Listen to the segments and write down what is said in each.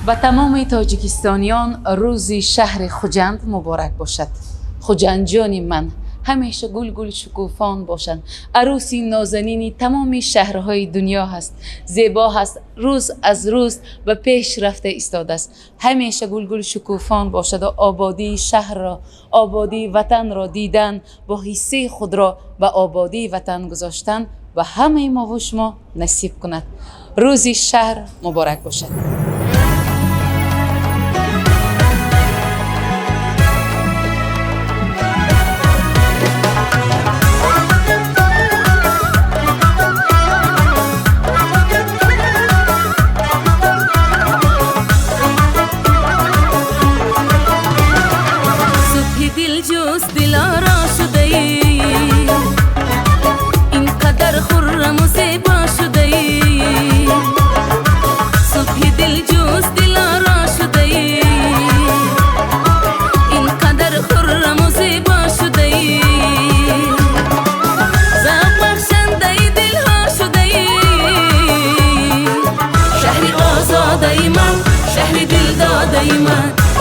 به تمام تاجیکستانیان روز شهر خوجند مبارک باشد. خوجند جان من همیشه گل گل شکوفان باشند. عروسی نازنینی تمام شهرهای دنیا هست، زیبا هست، روز از روز به پیش رفته ایستاده است. همیشه گل گل شکوفان باشد و آبادی شهر را، آبادی وطن را دیدن، با حصه خود را به آبادی وطن گذاشتن و همه ما و شما نصیب کند. روز شهر مبارک باشد.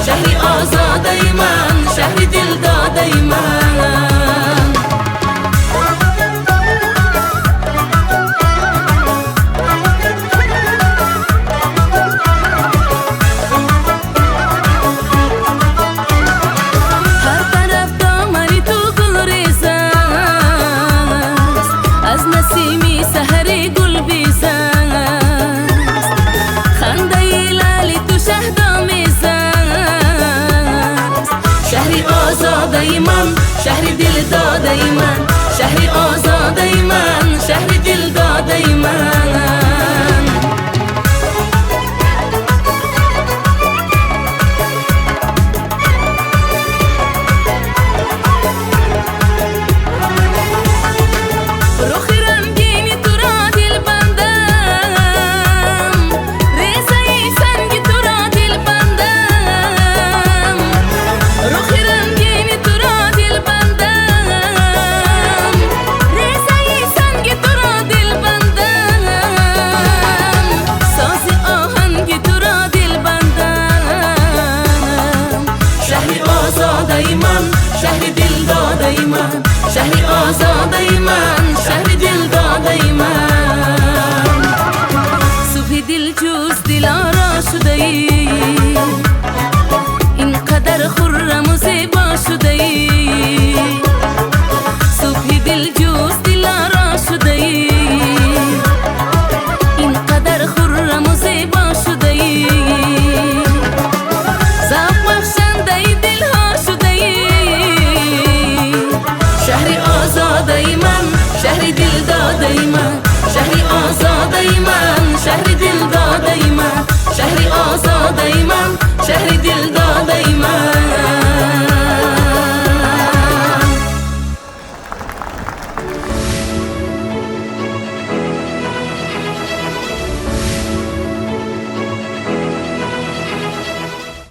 شهری آزادی من، شهری دل داده من. هر طرف دامنی تو گل ریز است، از نسیمی سحری گل بیز است، خنده لالی تو شهدامی شهری آزاده من، شهری دل داده من، شهری آزاده من، شهری دل داده من.